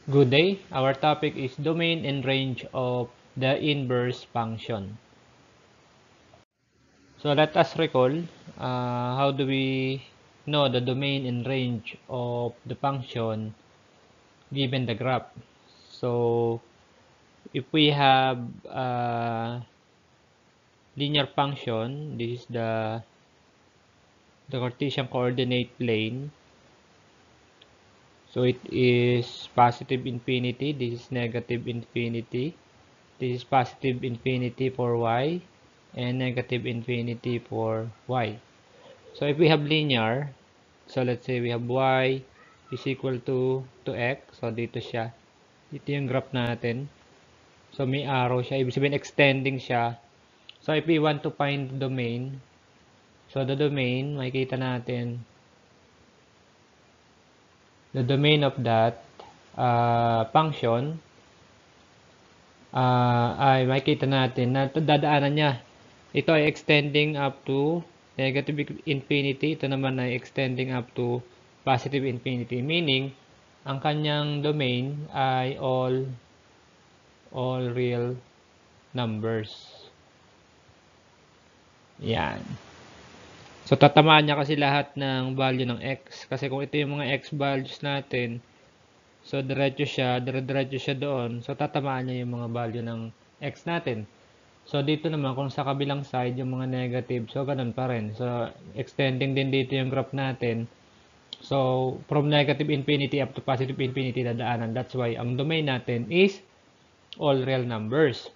Good day. Our topic is domain and range of the inverse function. So let us recall how do we know the domain and range of the function given the graph. So if we have a linear function, this is the Cartesian coordinate plane. So it is positive infinity, this is negative infinity. This is positive infinity for y and negative infinity for y. So if we have linear, so let's say we have y is equal to x. So dito siya. Dito yung graph natin. So may arrow siya. Ibig sabihin extending siya. So if we want to find the domain, so the domain, makikita natin the domain of that function ay makikita natin na dadaanan niya. Ito ay extending up to negative infinity. Ito naman ay extending up to positive infinity. Meaning, ang kanyang domain ay all real numbers. Yan. So, tatamaan niya kasi lahat ng value ng x. Kasi kung ito yung mga x values natin, so dire-diretso siya doon. So, tatamaan niya yung mga value ng x natin. So, dito naman, kung sa kabilang side, yung mga negative, so, ganun pa rin. So, extending din dito yung graph natin. So, from negative infinity up to positive infinity dadaanan. That's why, ang domain natin is all real numbers.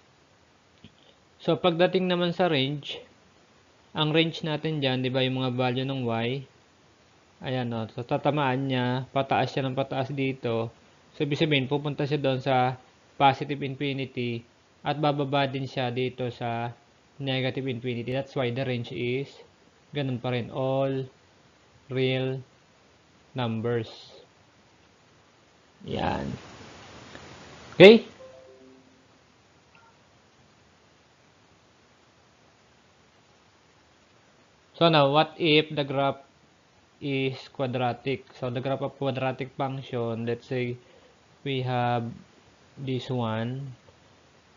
So, pagdating naman sa range, ang range natin dyan, di ba, yung mga value ng y, ayan o, so, tatamaan niya, pataas siya ng pataas dito. So, ibig sabihin, pupunta siya doon sa positive infinity, at bababa din siya dito sa negative infinity. That's why the range is ganun pa rin. All real numbers. Yan. Okay? So now, what if the graph is quadratic? So the graph of quadratic function, let's say we have this one.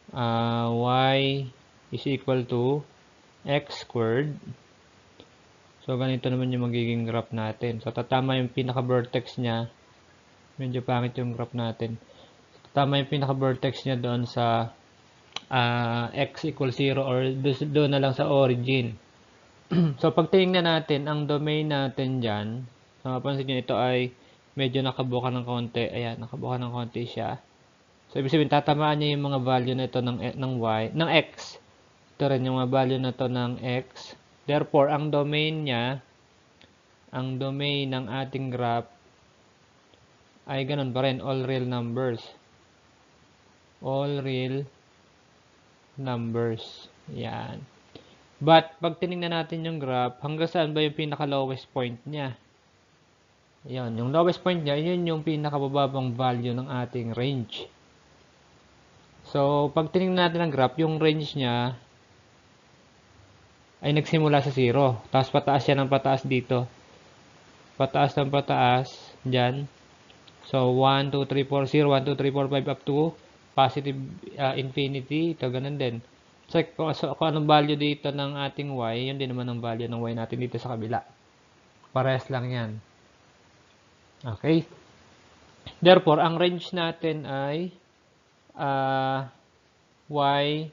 Y is equal to x squared. So, ganito naman yung magiging graph natin. So, tatama yung pinaka-vertex niya. Medyo pangit yung graph natin. So, tatama yung pinaka-vertex niya doon sa x equals 0 or doon na lang sa origin. So, pag tingnan natin, ang domain natin dyan, so, mapansin nyo, ito ay medyo nakabuka ng konti. Ayan, nakabuka ng konti siya. So, ibig sabihin, tatamaan niya yung mga value na ito ng y, ng x. Ito rin yung mga value na ito ng x. Therefore, ang domain niya, ang domain ng ating graph ay ganun pa rin, all real numbers. All real numbers. Yan. But, pag tinignan natin yung graph, hanggang saan ba yung pinaka-lowest point niya? Yan. Yung lowest point niya, yun yung pinaka-bababang value ng ating range. So, pag tinignan natin ang graph, yung range niya ay nagsimula sa 0. Tapos, pataas siya ng pataas dito. Pataas ng pataas, dyan. So, 1, 2, 3, 4, 0, 1, 2, 3, 4, 5, up to positive infinity. Ito, ganun din. So, kung anong value dito ng ating y, yun din naman ang value ng y natin dito sa kabila. Parehas lang yan. Okay? Therefore, ang range natin ay y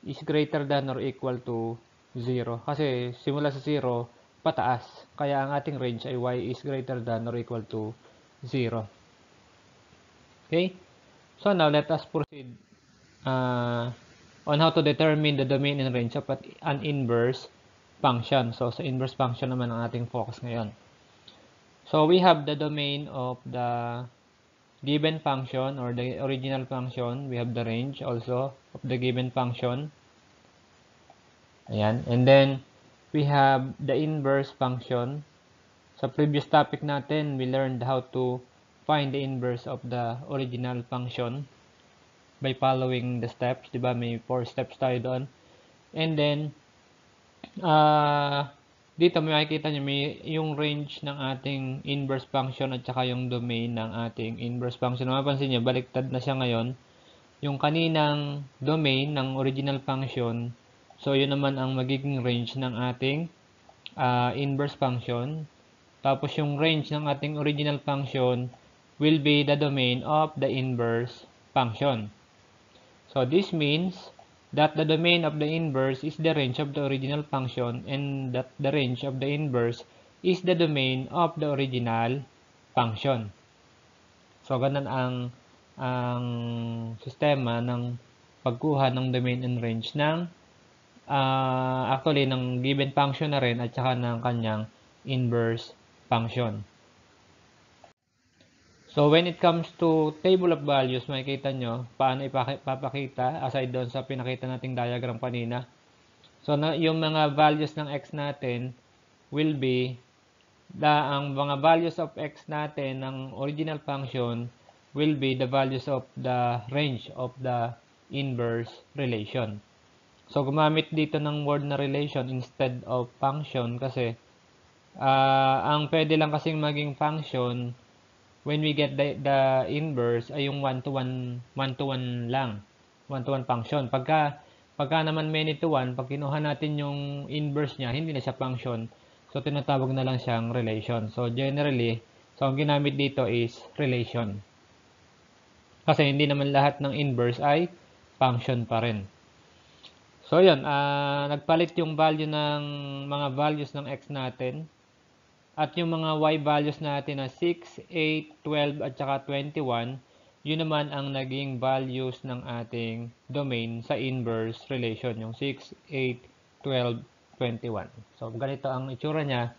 is greater than or equal to 0. Kasi, simula sa 0, pataas. Kaya ang ating range ay y is greater than or equal to 0. Okay? So, now, let us proceed on how to determine the domain and range of an inverse function. So, sa inverse function naman ang ating focus ngayon. So, we have the domain of the given function or the original function. We have the range also of the given function. Ayan. And then, we have the inverse function. Sa previous topic natin, we learned how to find the inverse of the original function by following the steps, di ba? May 4 steps tayo doon. And then, dito may makikita nyo may yung range ng ating inverse function at saka yung domain ng ating inverse function. Mapapansin nyo, baliktad na siya ngayon. Yung kaninang domain ng original function, so yun naman ang magiging range ng ating inverse function. Tapos yung range ng ating original function will be the domain of the inverse function. So this means that the domain of the inverse is the range of the original function and that the range of the inverse is the domain of the original function. So ganun ang sistema ng pagkuha ng domain and range ng actually ng given function na rin at saka ng kanyang inverse function. So when it comes to table of values, makikita nyo paano ipapakita aside doon sa pinakita nating diagram kanina. So yung mga values ng x natin will be ang mga values of x natin ng original function will be the values of the range of the inverse relation. So gumamit dito ng word na relation instead of function kasi ang pwede lang kasing maging function when we get the inverse ay yung 1 to 1 lang. 1 to 1 function. Pagka naman many to 1, pag kinuha natin yung inverse niya, hindi na siya function. So, tinatawag na lang siyang relation. So, generally, so ang ginamit dito is relation. Kasi hindi naman lahat ng inverse ay function pa rin. So, yun. Nagpalit yung value ng mga values ng x natin. At yung mga y values natin na 6, 8, 12 at saka 21, yun naman ang naging values ng ating domain sa inverse relation, yung 6, 8, 12, 21. So, ganito ang itsura niya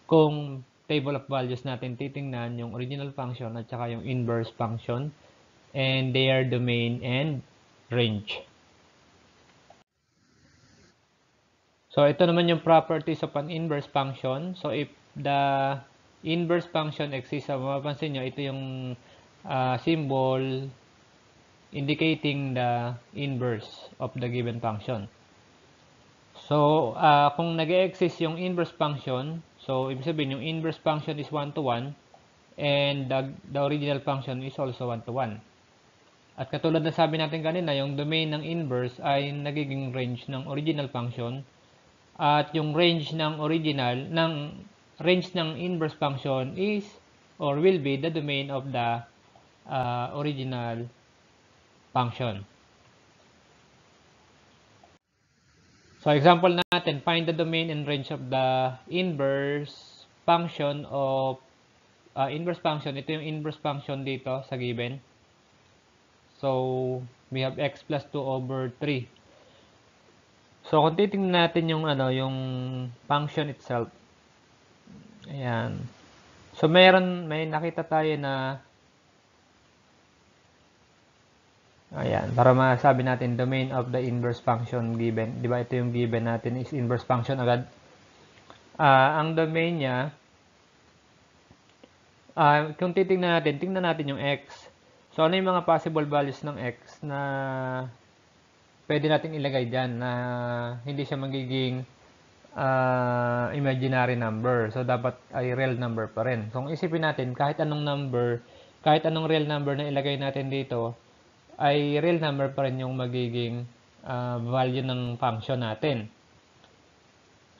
kung table of values natin titingnan yung original function at saka yung inverse function and their domain and range. So, ito naman yung properties of an inverse function. So, if the inverse function exists, mapapansin nyo, ito yung symbol indicating the inverse of the given function. So, kung nag-exist yung inverse function, so, ibig sabihin, yung inverse function is 1 to 1, and the original function is also 1 to 1. At katulad na sabi natin kanina, yung domain ng inverse ay nagiging range ng original function, at yung range ng inverse function is or will be the domain of the original function. So example natin, find the domain and range of the inverse function of inverse function. Ito yung inverse function dito sa given. So we have x plus 2 over 3. So kung titingnan natin yung yung function itself. Ayan. So may nakita tayo na ayan, para masabi natin domain of the inverse function given. 'Di ba ito yung given natin is inverse function agad. Ang domain niya kung tingnan natin yung x. So ano yung mga possible values ng x na pwede nating ilagay diyan na hindi siya magiging imaginary number. So, dapat ay real number pa rin. So, kung isipin natin, kahit anong real number na ilagay natin dito, ay real number pa rin yung magiging value ng function natin.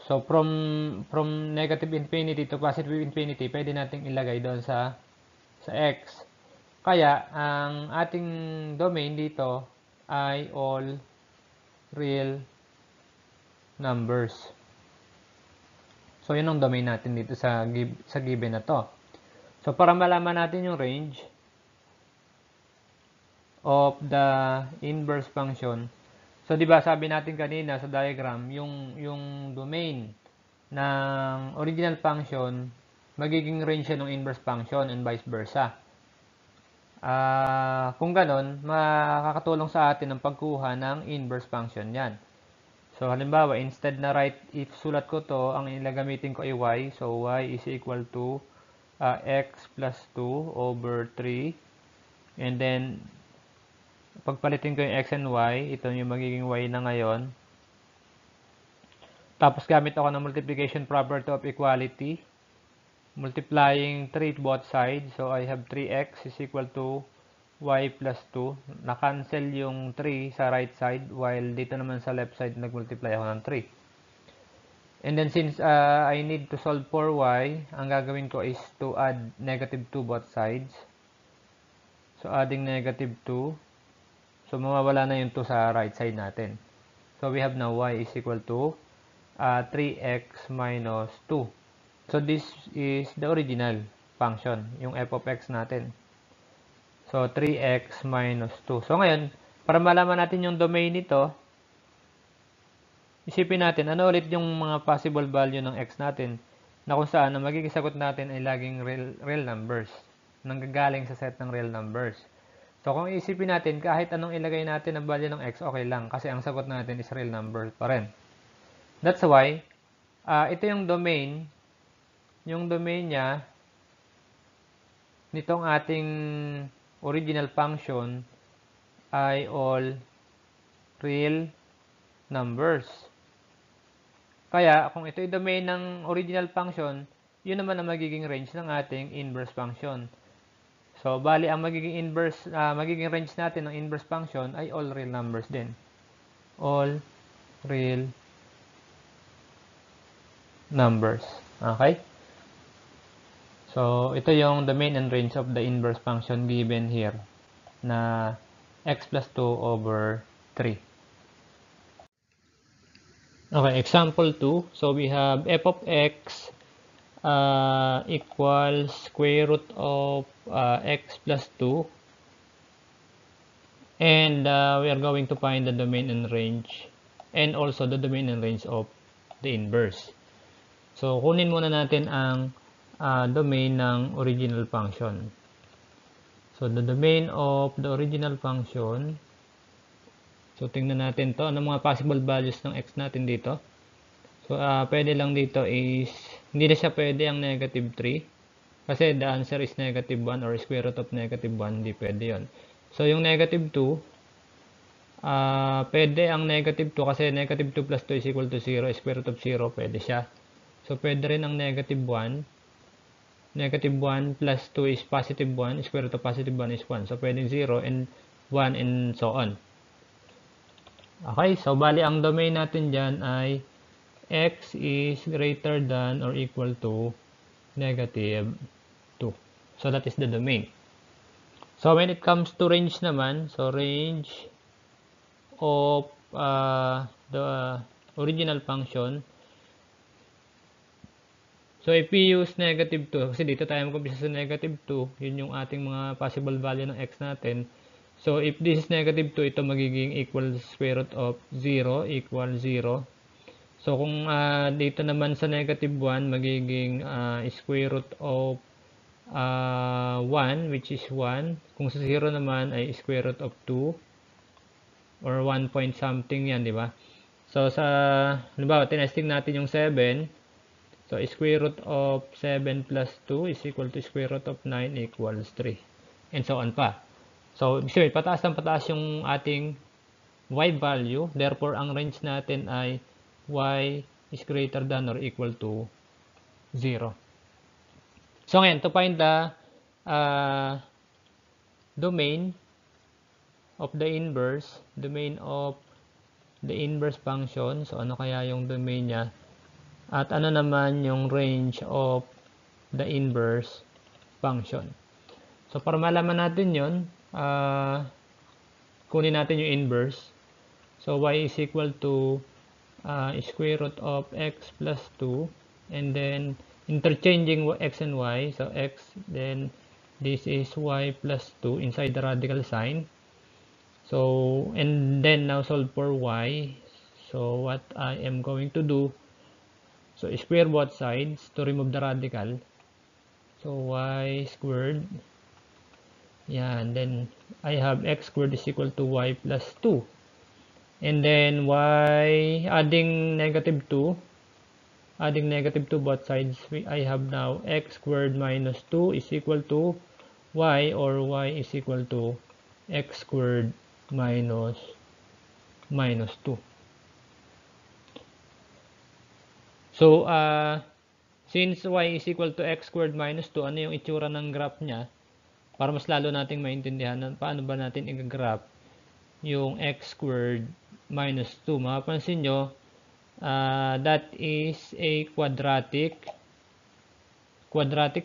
So, from negative infinity to positive infinity, pwede nating ilagay doon sa x. Kaya, ang ating domain dito ay all real numbers. So, yun ang domain natin dito sa given na to. So, para malaman natin yung range of the inverse function. So, di ba sabi natin kanina sa diagram, yung domain ng original function, magiging range siya ng inverse function and vice versa. Kung ganon, makakatulong sa atin ang pagkuha ng inverse function yan. So, halimbawa, instead na if sulat ko to, ang ilagamitin ko ay y. So, y is equal to x plus 2 over 3. And then, pagpalitin ko yung x and y, ito yung magiging y na ngayon. Tapos gamit ako ng multiplication property of equality. Multiplying 3 both sides. So I have 3x is equal to y plus 2. Na-cancel yung 3 sa right side while dito naman sa left side nag-multiply ako ng 3. And then since I need to solve for y, ang gagawin ko is to add negative 2 both sides. So adding negative 2. So mawawala na yung 2 sa right side natin. So we have now y is equal to 3x minus 2. So this is the original function, yung f of x natin. So 3x minus 2. So ngayon, para malaman natin yung domain nito, isipin natin, ano ulit yung mga possible value ng x natin na kung saan ang magiging sagot natin ay laging real numbers. Nanggagaling sa set ng real numbers. So kung isipin natin, kahit anong ilagay natin na value ng x, okay lang. Kasi ang sagot natin is real number pa rin. That's why, ito yung domain. Yung domain niya, nitong ating original function ay all real numbers. Kaya, kung ito yung domain ng original function, yun naman ang magiging range ng ating inverse function. So, bali, ang magiging range natin ng inverse function ay all real numbers din. All real numbers. Okay? So, ito yung domain and range of the inverse function given here na x plus 2 over 3. Okay, example 2. So, we have f of x equals square root of x plus 2. And we are going to find the domain and range and also the domain and range of the inverse. So, kunin muna natin ang domain ng original function. So, the domain of the original function. So, tingnan natin to. Ano mga possible values ng x natin dito? So, pwede lang dito is, hindi na siya pwede ang negative 3. Kasi the answer is negative 1 or square root of negative 1. Hindi pwede yon. So, yung negative 2, pwede ang negative 2 kasi negative 2 plus 2 is equal to 0. Square root of 0, pwede siya. So, pwede rin ang negative 1. Negative 1 plus 2 is positive 1. Square root of positive 1 is 1. So, pwede 0 and 1 and so on. Okay, so bali ang domain natin dyan ay x is greater than or equal to negative 2. So, that is the domain. So, when it comes to range naman, so range of the original function. So, if we use negative 2, kasi dito tayo mag-umpisa sa negative 2, yun yung ating mga possible value ng x natin. So, if this is negative 2, ito magiging equal square root of 0 equal 0. So, kung dito naman sa negative 1, magiging square root of 1, which is 1. Kung sa 0 naman ay square root of 2 or 1 point something yan, di ba? So, halimbawa, tinesting natin yung 7. So, square root of 7 plus 2 is equal to square root of 9 equals 3. And so on pa. So, ibig pataas ng pataas yung ating y value. Therefore, ang range natin ay y is greater than or equal to 0. So, ngayon, to find the domain of the inverse function. So, ano kaya yung domain niya? At ano naman yung range of the inverse function. So, para malaman natin yun, kunin natin yung inverse. So, y is equal to square root of x plus 2. And then, interchanging x and y. So, x, then this is y plus 2 inside the radical sign. So, and then now solve for y. So, what I am going to do, so square both sides to remove the radical. So, y squared. Yan, then I have x squared is equal to y plus 2. And then y, adding negative 2 both sides, I have now x squared minus 2 is equal to y, or y is equal to x squared minus 2. So, since y is equal to x squared minus 2, ano yung itsura ng graph niya? Para mas lalo nating maintindihan paano ba natin i-graph yung x squared minus 2. Mapapansin nyo, that is a quadratic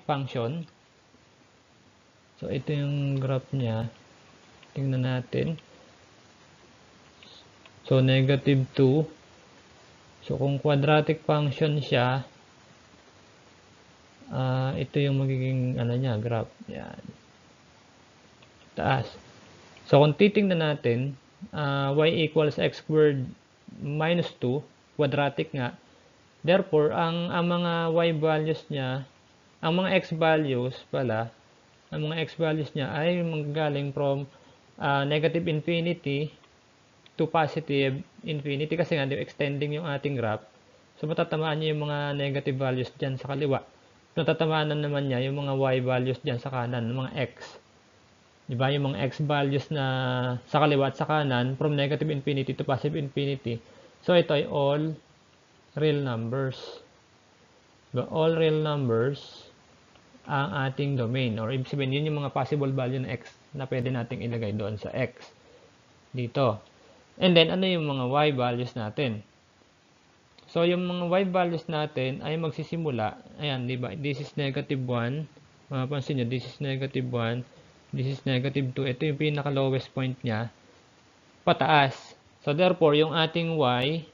function. So, ito yung graph niya. Tingnan natin. So, negative 2. So, kung quadratic function siya, ito yung magiging niya, graph. Yan. Taas. So, kung titingnan natin, y equals x squared minus 2, quadratic nga. Therefore, ang mga y values niya, ang mga x values pala, ang mga x values niya ay manggagaling from negative infinity to positive infinity kasi nga extending yung ating graph. So, matatamaan niya yung mga negative values dyan sa kaliwa. Natatamaan naman niya yung mga y values dyan sa kanan, yung mga x. Diba? Yung mga x values na sa kaliwa at sa kanan from negative infinity to positive infinity. So, ito ay all real numbers. Diba? All real numbers ang ating domain. Or ibig sabihin, yun yung mga possible value ng x na pwede nating ilagay doon sa x. Dito. And then, ano yung mga y values natin? So, yung mga y values natin ay magsisimula. Ayan, diba? This is negative 1. Mapapansin nyo, this is negative 1. This is negative 2. Ito yung pinaka-lowest point niya. Pataas. So, therefore, yung ating y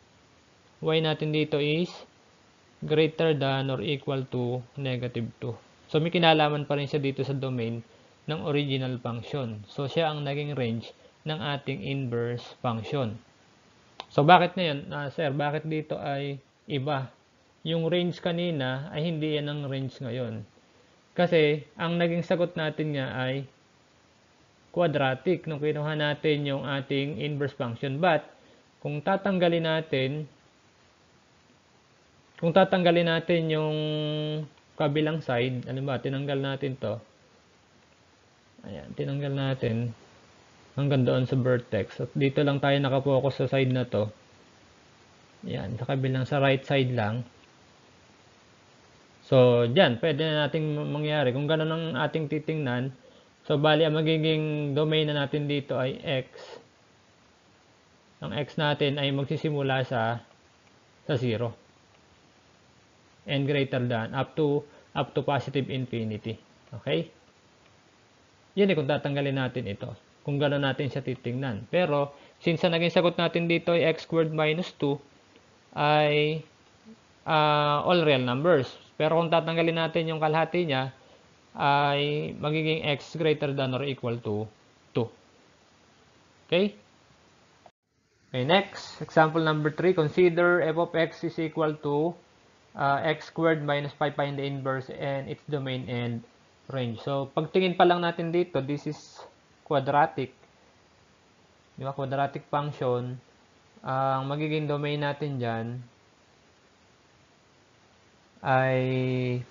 natin dito is greater than or equal to negative 2. So, may kinalaman pa rin siya dito sa domain ng original function. So, siya ang naging range ng ating inverse function. So, bakit ngayon? Sir, bakit dito ay iba? Yung range kanina ay hindi yan ang range ngayon. Kasi, ang naging sagot natin nga ay quadratic nung kinuha natin yung ating inverse function. But, kung tatanggalin natin yung kabilang side, ano ba, tinanggal natin to. Ayan, tinanggal natin hanggang doon sa vertex. At dito lang tayo nakapokus sa side na to. Ayan, sa kabilang, sa right side lang. So, dyan, pwede na nating mangyari. Kung ganun ang ating titingnan, so, bali, ang magiging domain na natin dito ay x. Ang x natin ay magsisimula sa 0. And greater than, up to positive infinity. Okay? Yan kung tatanggalin natin ito. Kung gano'n natin siya titingnan. Pero, since ang naging sagot natin dito ay x squared minus 2, ay all real numbers. Pero kung tatanggalin natin yung kalahati niya, ay magiging x greater than or equal to 2. Okay? Okay, next. Example number 3. Consider f of x is equal to x squared minus 5. Find the inverse and its domain and range. So, pagtingin pa lang natin dito, this is quadratic. Di ba? Quadratic function. Ang magiging domain natin dyan ay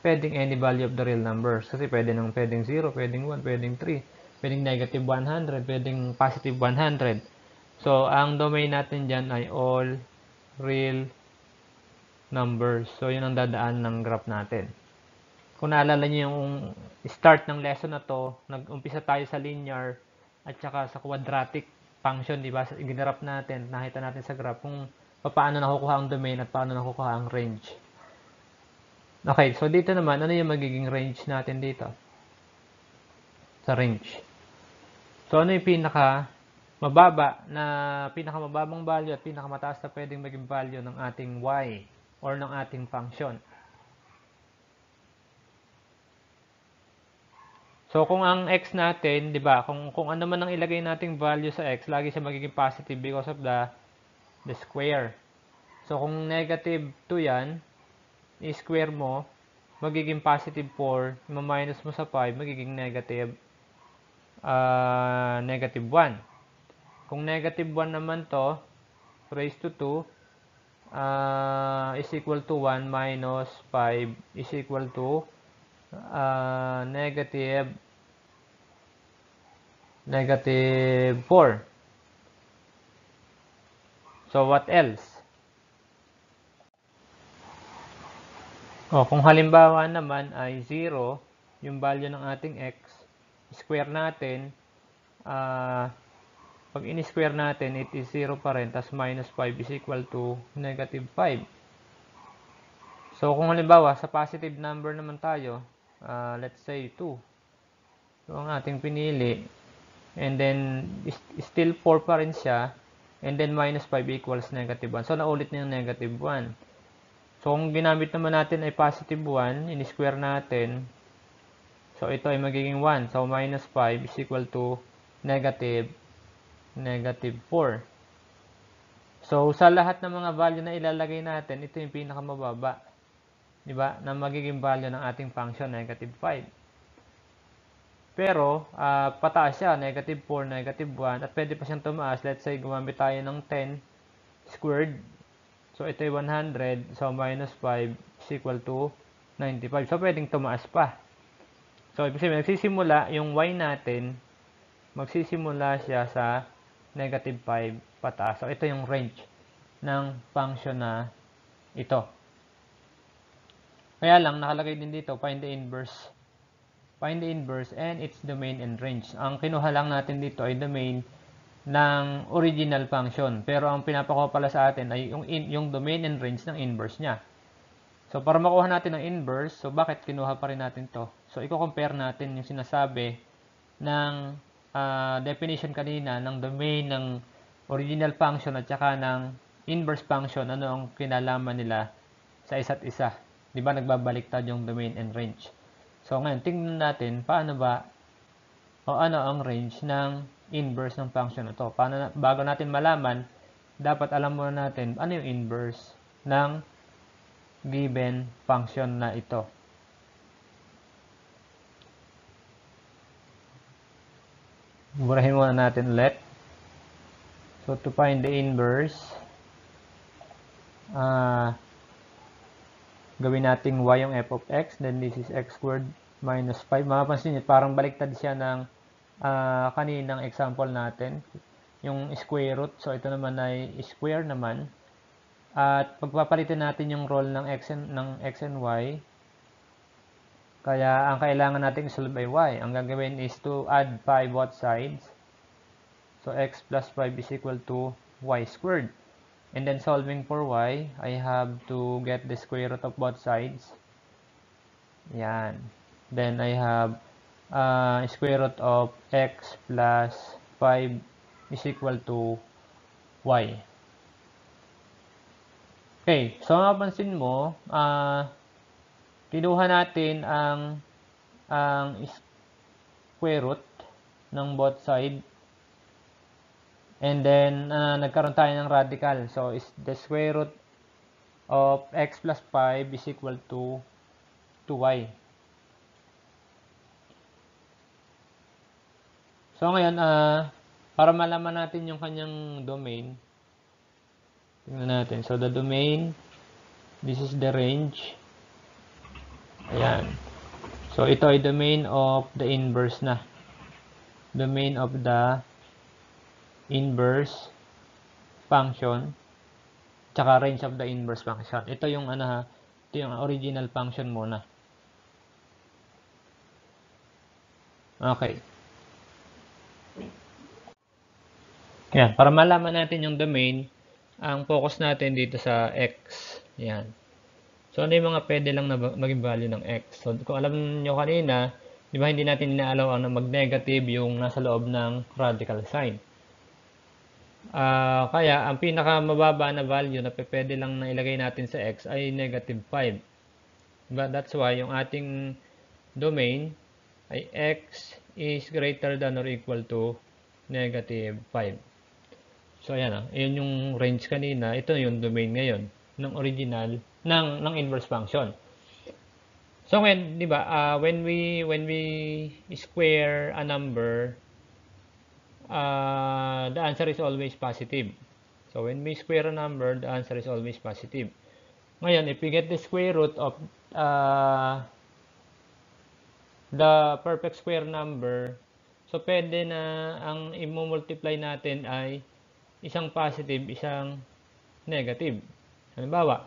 pwedeng any value of the real numbers. Kasi pwedeng 0, pwedeng 1, pwedeng 3, pwedeng negative 100, pwedeng positive 100. So, ang domain natin dyan ay all real numbers. So, yun ang dadaan ng graph natin. Kung naalala niyo yung start ng lesson na to, nag-umpisa tayo sa linear at saka sa quadratic function, di ba? Ginrap natin, nakita natin sa graph kung paano nakukuha ang domain at paano nakukuha ang range. Okay, so dito naman, ano yung magiging range natin dito? Sa range. So, ano yung pinakamababang value at pinakamataas na pwedeng maging value ng ating y or ng ating function? So, kung ang x natin, di ba, kung ano man ang ilagay nating value sa x, lagi siya magiging positive because of the square. So, kung negative 2 yan, i-square mo, magiging positive 4, ma-minus mo sa 5, magiging negative 1. Kung negative 1 naman to, raised to 2, is equal to 1 minus 5 is equal to negative 4. So, what else? O, kung halimbawa naman ay 0, yung value ng ating x, square natin, pag in-square natin, it is 0 pa rin, tas minus 5 is equal to negative 5. So, kung halimbawa, sa positive number naman tayo, let's say 2. So, ang ating pinili, and then, still 4 pa rin siya, and then minus 5 equals negative 1. So, naulit na yung negative 1. So, kung ginamit naman natin ay positive 1, in-square natin, so ito ay magiging 1. So, minus 5 is equal to negative 4. So, sa lahat ng mga value na ilalagay natin, ito yung pinakamababa. Diba? Na magiging value ng ating function, negative 5. Pero, pataas siya, negative 4, negative 1, at pwede pa siyang tumaas. Let's say, gumamit tayo ng 10 squared. So, ito ay 100. So, minus 5 is equal to 95. So, pwedeng tumaas pa. So, ibig sabihin, magsisimula yung y natin, magsisimula siya sa negative 5 pataas. So, ito yung range ng function na ito. Kaya lang, nakalagay din dito, find the inverse. Find the inverse and its domain and range. Ang kinuha lang natin dito ay domain ng original function. Pero ang pinapakuha pala sa atin ay yung domain and range ng inverse niya. So, para makuha natin ang inverse, so bakit kinuha pa rin natin to? So, i-compare natin yung sinasabi ng definition kanina ng domain ng original function at saka ng inverse function. Ano ang kinalaman nila sa isa't isa? Di ba nagbabaliktad yung domain and range? So, ngayon, tingnan natin paano ba o ano ang range ng inverse ng function na to. Bago natin malaman, dapat alam muna natin ano yung inverse ng given function na ito. Burahin muna natin ulit. So, to find the inverse, gawin natin y yung f of x, then this is x squared minus 5. Mapapansin nyo, parang baliktad siya ng kaninang example natin, yung square root. So, ito naman ay square naman. At pagpapalitin natin yung role ng x and y, kaya ang kailangan natin isolve ay y. Ang gagawin is to add 5 both sides. So, x plus 5 is equal to y squared. And then solving for y, I have to get the square root of both sides. Yan. Then I have square root of x plus 5 is equal to y. Okay, so mapapansin mo, kinuha natin ang square root ng both side. And then, nagkaroon tayo ng radical. So, is the square root of x plus 5 is equal to y. So, ngayon, para malaman natin yung kanyang domain, tingnan natin. So, the domain, this is the range. Ayan. So, ito ay domain of the inverse na. Domain of the inverse function, tsaka range of the inverse function. Ito yung ito yung original function muna. Okay. Yan, para malaman natin yung domain, ang focus natin dito sa x. Yan. So, ano yung mga pwede lang na maging value ng x? So, kung alam nyo kanina, di ba hindi natin inaalaw na mag-negative yung nasa loob ng radical sign. Kaya, ang pinakamababa na value na pwede lang na ilagay natin sa x ay negative 5. But that's why yung ating domain ay x is greater than or equal to negative 5. So, ayan yun yung range kanina. Ito yung domain ngayon ng original, ng inverse function. So, ngayon, di ba, when we square a number, the answer is always positive. So, when we square a number, the answer is always positive. Ngayon, if we get the square root of the perfect square number, so pwede na ang i-multiply natin ay isang positive, isang negative. Halimbawa,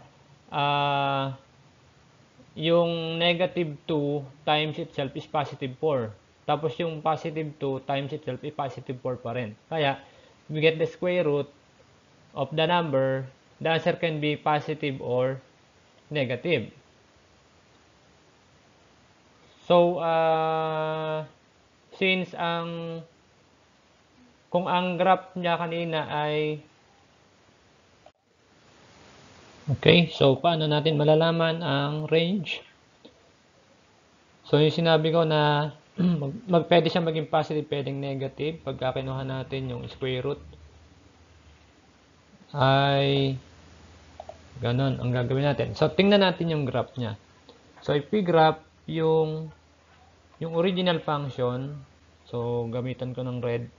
yung negative 2 times itself is positive 4. Tapos yung positive 2 times itself is positive 4 pa rin. Kaya, we get the square root of the number, the answer can be positive or negative. So, since kung ang graph niya kanina ay okay, so paano natin malalaman ang range? So, yung sinabi ko na pwede siya maging positive, pwedeng negative. Pagka kinuha natin yung square root, ay ganun ang gagawin natin. So, tingnan natin yung graph niya. So, if we graph yung original function, so, gamitan ko ng red.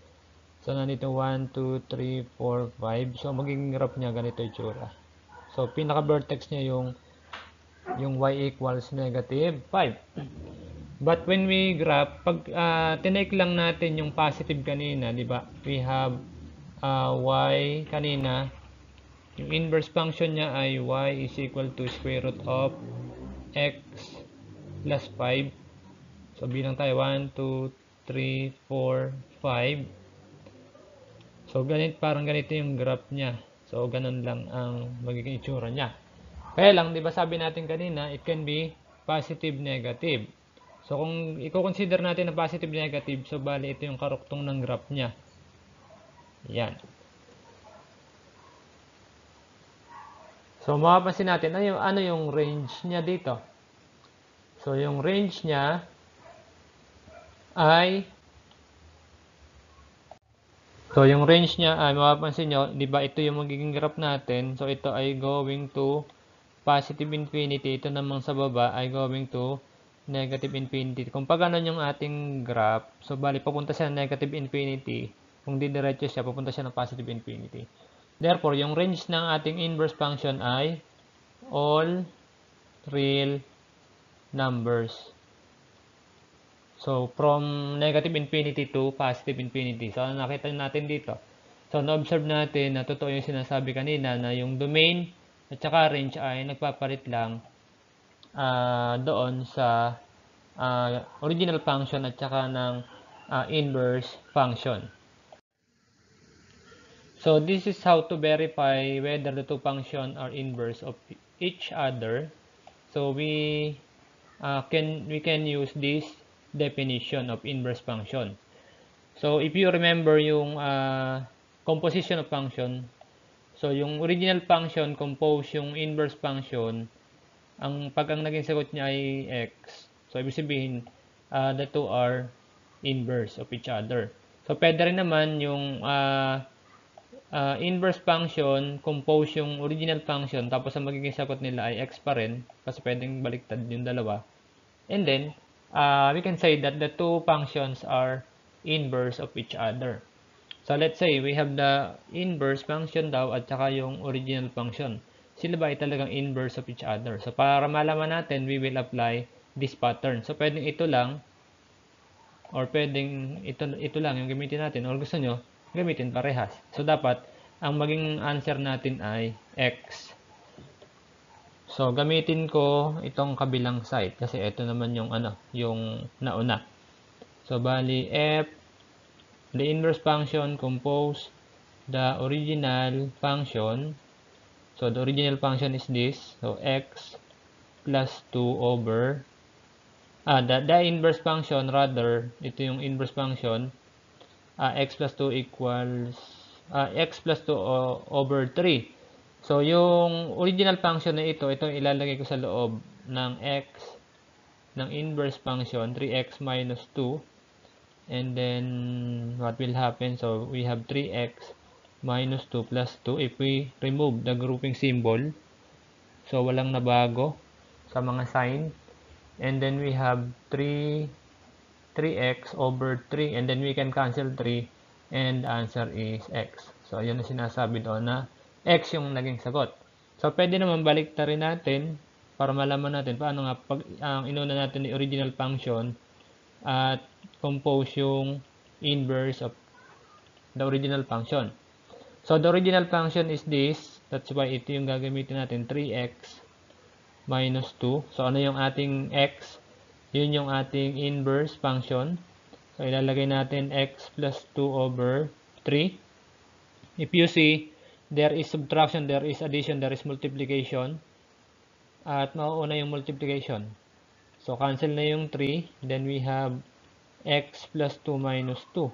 So, nandito 1, 2, 3, 4, 5. So, magiging graph niya ganito yung tsura. So, pinaka-vertex niya yung y equals negative 5. But when we graph, pag tinake lang natin yung positive kanina, di ba? We have y kanina. Yung inverse function niya ay y is equal to square root of x plus 5. So, bilang tayo 1, 2, 3, 4, 5. So, parang ganito yung graph niya. So, ganun lang ang magiging itsura niya. Kaya lang, di ba sabi natin kanina, it can be positive, negative. So, kung i-consider natin na positive, negative, so bali ito yung karuktong ng graph niya. Yan. So, mapapansin natin, ano yung range niya dito? So, yung range niya ay mapapansin nyo, di ba ito yung magiging graph natin. So, ito ay going to positive infinity. Ito namang sa baba ay going to negative infinity. Kung pag ganun yung ating graph, so bali papunta siya ng negative infinity. Kung didiretso siya, papunta siya ng positive infinity. Therefore, yung range ng ating inverse function ay all real numbers. So, from negative infinity to positive infinity. So, nakita natin dito. So, na-observe natin na totoo yung sinasabi kanina na yung domain at saka range ay nagpapalit lang doon sa original function at saka ng inverse function. So, this is how to verify whether the two functions are inverse of each other. So, we can use this definition of inverse function. So, if you remember yung composition of function, so yung original function compose yung inverse function, pag ang naging sagot niya ay x, so ibig sabihin, the two are inverse of each other. So, pwede rin naman yung inverse function compose yung original function, tapos ang magiging sagot nila ay x pa rin, kasi pwedeng baliktad yung dalawa. And then, we can say that the two functions are inverse of each other. So, let's say, we have the inverse function daw at saka yung original function. Sila ba ay talagang inverse of each other? So, para malaman natin, we will apply this pattern. So, pwedeng ito lang or pwedeng ito lang yung gamitin natin or gusto nyo, gamitin parehas. So, dapat, ang maging answer natin ay x. So, gamitin ko itong kabilang side kasi ito naman yung yung nauna. So, bali f, the inverse function compose the original function. So, the original function is this. So, x plus 2 over the inverse function rather, ito yung inverse function, x plus 2 equals x plus 2 over 3. So, yung original function na ito ilalagay ko sa loob ng x ng inverse function, 3x minus 2. And then, what will happen? So, we have 3x minus 2 plus 2. If we remove the grouping symbol, so, walang nabago sa mga sign. And then, we have 3x over 3. And then, we can cancel 3. And the answer is x. So, yun ang sinasabi doon na x yung naging sagot. So, pwede naman baliktarin natin para malaman natin paano nga pag inuna natin yung original function at compose yung inverse of the original function. So, the original function is this. That's why ito yung gagamitin natin, 3x minus 2. So, ano yung ating x? Yun yung ating inverse function. So, ilalagay natin x plus 2 over 3. If you see, there is subtraction, there is addition, there is multiplication. At mauuna yung multiplication. So, cancel na yung 3. Then, we have x plus 2 minus 2.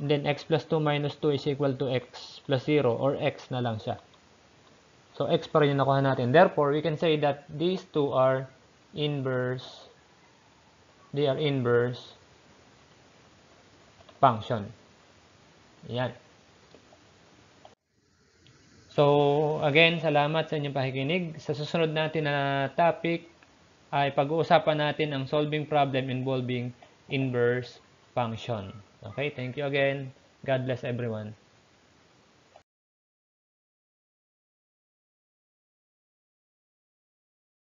And then, x plus 2 minus 2 is equal to x plus 0 or x na lang siya. So, x pa rin yung nakuha natin. Therefore, we can say that these two are inverse. They are inverse function. Yan. So, again, salamat sa inyong pakikinig. Sa susunod natin na topic ay pag-uusapan natin ang solving problem involving inverse function. Okay, thank you again. God bless everyone.